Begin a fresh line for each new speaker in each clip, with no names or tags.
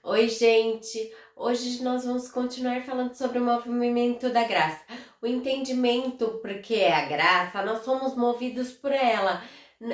Oi, gente! Hoje nós vamos continuar falando sobre o movimento da graça. O entendimento porque é a graça, nós somos movidos por ela.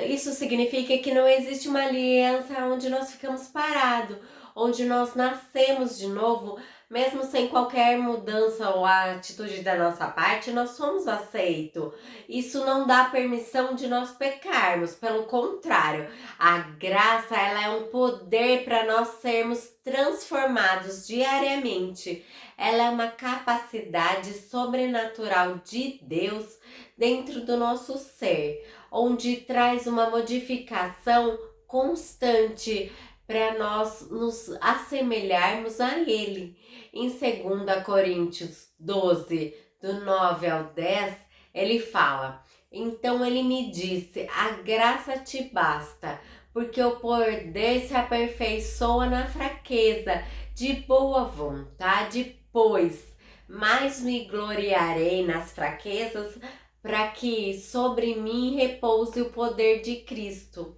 Isso significa que não existe uma aliança onde nós ficamos parados, onde nós nascemos de novo, mesmo sem qualquer mudança ou atitude da nossa parte, nós somos aceitos. Isso não dá permissão de nós pecarmos, pelo contrário. A graça, ela é um poder para nós sermos transformados diariamente. Ela é uma capacidade sobrenatural de Deus dentro do nosso ser, onde traz uma modificação constante para nós nos assemelharmos a Ele. Em 2 Coríntios 12, do 9 ao 10, ele fala: Então ele me disse, a graça te basta, porque o poder se aperfeiçoa na fraqueza. De boa vontade, pois, mais me gloriarei nas fraquezas, para que sobre mim repouse o poder de Cristo.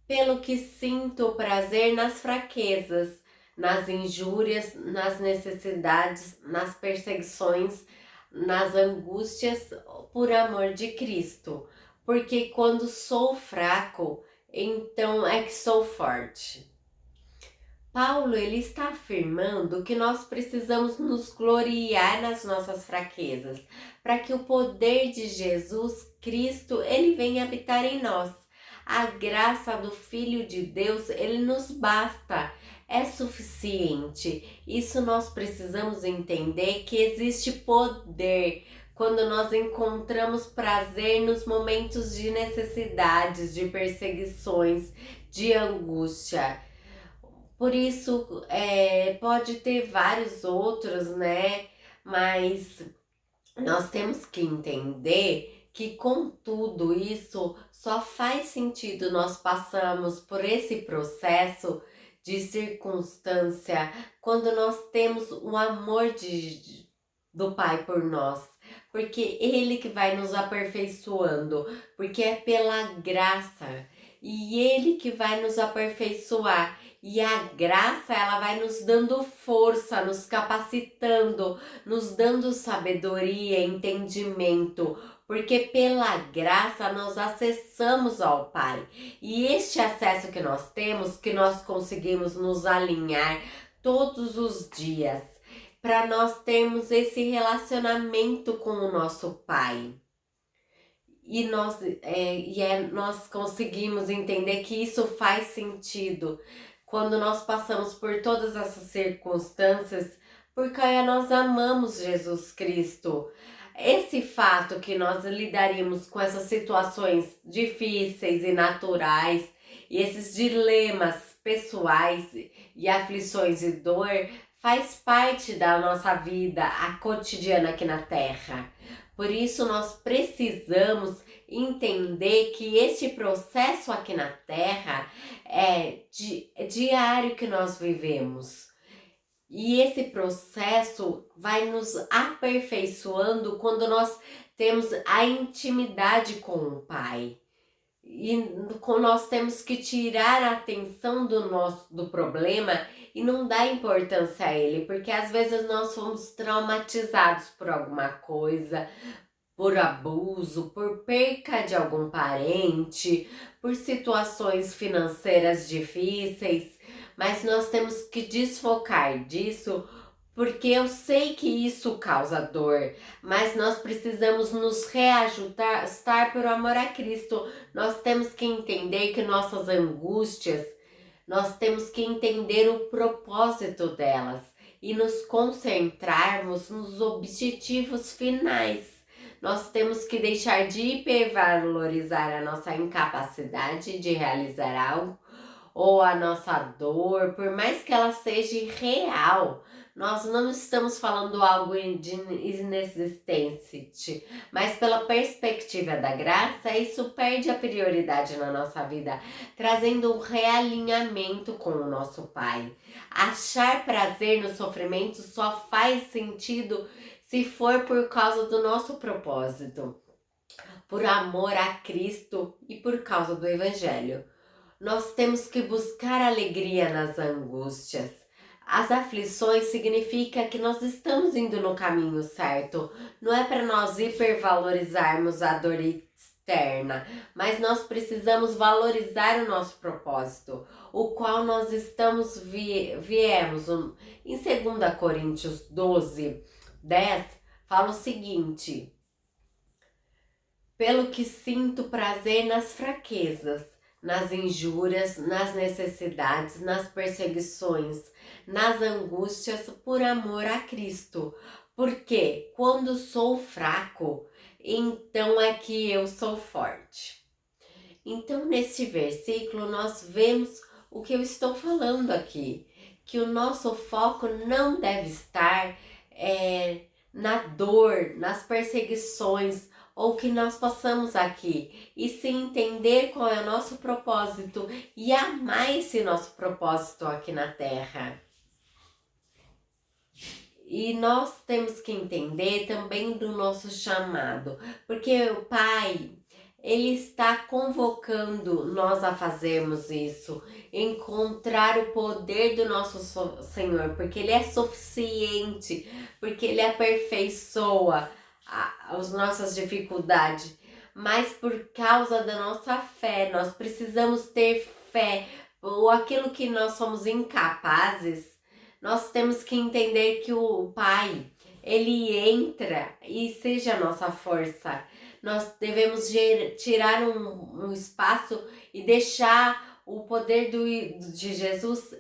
Pelo que sinto prazer nas fraquezas, nas injúrias, nas necessidades, nas perseguições, nas angústias, por amor de Cristo. Porque quando sou fraco, então é que sou forte. Paulo, ele está afirmando que nós precisamos nos gloriar nas nossas fraquezas, para que o poder de Jesus Cristo, ele venha habitar em nós. A graça do Filho de Deus, ele nos basta, é suficiente. Isso nós precisamos entender, que existe poder quando nós encontramos prazer nos momentos de necessidades, de perseguições, de angústia. Por isso, pode ter vários outros, né? Mas nós temos que entender que com tudo isso só faz sentido nós passamos por esse processo de circunstância quando nós temos o amor do Pai por nós. Porque Ele que vai nos aperfeiçoando, porque é pela graça. E Ele que vai nos aperfeiçoar. E a graça, ela vai nos dando força, nos capacitando, nos dando sabedoria, entendimento, porque pela graça nós acessamos ao Pai. E este acesso que nós temos, que nós conseguimos nos alinhar todos os dias, para nós termos esse relacionamento com o nosso Pai. E nós conseguimos entender que isso faz sentido quando nós passamos por todas essas circunstâncias, porque nós amamos Jesus Cristo. Esse fato que nós lidaríamos com essas situações difíceis e naturais, e esses dilemas pessoais e aflições e dor, faz parte da nossa vida, a cotidiana aqui na Terra. Por isso nós precisamos entender que este processo aqui na Terra é diário que nós vivemos. E esse processo vai nos aperfeiçoando quando nós temos a intimidade com o Pai. E nós temos que tirar a atenção do problema e não dar importância a ele, porque às vezes nós fomos traumatizados por alguma coisa, por abuso, por perca de algum parente, por situações financeiras difíceis, mas nós temos que desfocar disso, porque eu sei que isso causa dor, mas nós precisamos nos reajustar, estar por amor a Cristo. Nós temos que entender que nossas angústias, nós temos que entender o propósito delas e nos concentrarmos nos objetivos finais. Nós temos que deixar de hipervalorizar a nossa incapacidade de realizar algo ou a nossa dor, por mais que ela seja real. Nós não estamos falando algo de inexistente, mas pela perspectiva da graça, isso perde a prioridade na nossa vida, trazendo um realinhamento com o nosso Pai. Achar prazer no sofrimento só faz sentido se for por causa do nosso propósito, por amor a Cristo e por causa do Evangelho. Nós temos que buscar alegria nas angústias, As aflições significa que nós estamos indo no caminho certo. Não é para nós hipervalorizarmos a dor externa, mas nós precisamos valorizar o nosso propósito, o qual nós viemos. Em 2 Coríntios 12, 10, fala o seguinte: pelo que sinto prazer nas fraquezas, nas injúrias, nas necessidades, nas perseguições, nas angústias por amor a Cristo. Porque quando sou fraco, então é que eu sou forte. Então, nesse versículo, nós vemos o que eu estou falando aqui, que o nosso foco não deve estar na dor, nas perseguições, ou que nós passamos aqui, e sim entender qual é o nosso propósito e amar esse nosso propósito aqui na Terra. E nós temos que entender também do nosso chamado, porque o Pai, Ele está convocando nós a fazermos isso, encontrar o poder do nosso Senhor, porque Ele é suficiente, porque Ele aperfeiçoa as nossas dificuldades, mas por causa da nossa fé, nós precisamos ter fé, ou aquilo que nós somos incapazes, nós temos que entender que o Pai, Ele entra e seja a nossa força. Nós devemos tirar um espaço e deixar o poder de Jesus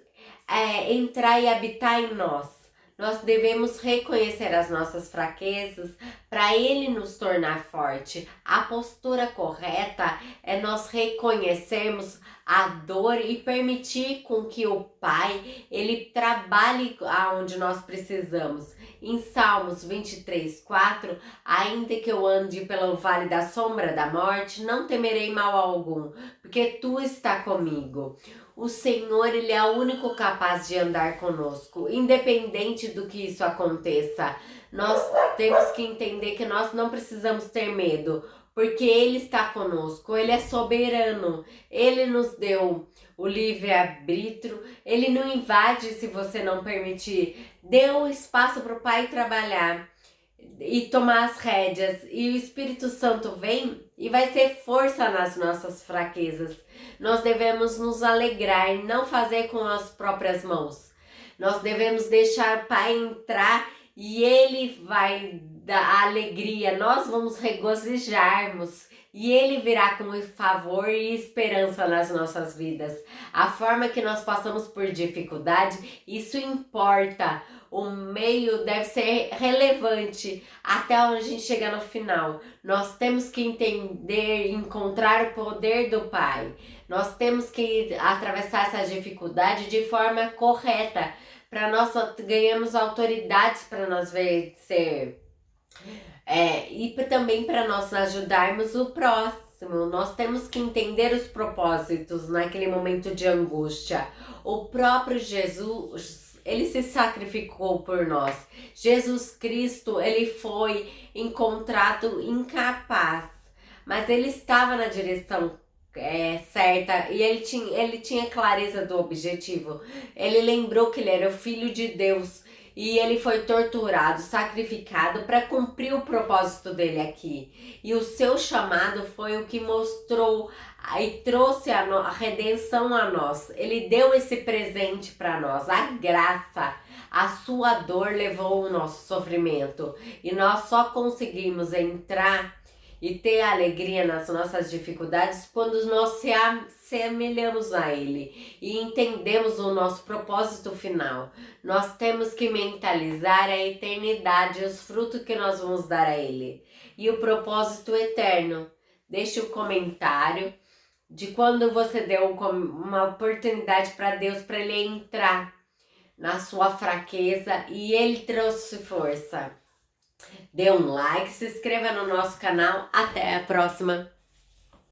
entrar e habitar em nós. Nós devemos reconhecer as nossas fraquezas para Ele nos tornar forte. A postura correta é nós reconhecermos a dor e permitir com que o Pai, Ele trabalhe aonde nós precisamos. Em Salmos 23, 4, ainda que eu ande pelo vale da sombra da morte, não temerei mal algum, porque Tu está comigo. O Senhor, Ele é o único capaz de andar conosco, independente do que isso aconteça. Nós temos que entender que nós não precisamos ter medo, porque Ele está conosco, Ele é soberano, Ele nos deu o livre-arbítrio, Ele não invade se você não permitir. Dê um espaço para o Pai trabalhar e tomar as rédeas, e o Espírito Santo vem e vai ser força nas nossas fraquezas. Nós devemos nos alegrar e não fazer com as próprias mãos. Nós devemos deixar o Pai entrar e Ele vai dar alegria, nós vamos regozijarmos e Ele virá com favor e esperança nas nossas vidas. A forma que nós passamos por dificuldade, isso importa. O meio deve ser relevante até onde a gente chegar no final. Nós temos que entender, encontrar o poder do Pai. Nós temos que atravessar essa dificuldade de forma correta, para nós ganharmos autoridades para nós vencer. E também para nós ajudarmos o próximo. Nós temos que entender os propósitos naquele momento de angústia. O próprio Jesus, Ele se sacrificou por nós. Jesus Cristo, Ele foi encontrado incapaz, mas Ele estava na direção certa e ele tinha clareza do objetivo. Ele lembrou que Ele era o Filho de Deus e Ele foi torturado, sacrificado para cumprir o propósito dele aqui. E o seu chamado foi o que mostrou e trouxe a redenção a nós. Ele deu esse presente para nós, a graça. A sua dor levou o nosso sofrimento e nós só conseguimos entrar e ter alegria nas nossas dificuldades quando nós se assemelhamos a Ele e entendemos o nosso propósito final. Nós temos que mentalizar a eternidade e os frutos que nós vamos dar a Ele e o propósito eterno. Deixe um comentário de quando você deu uma oportunidade para Deus, para Ele entrar na sua fraqueza e Ele trouxe força. Dê um like, se inscreva no nosso canal. Até a próxima!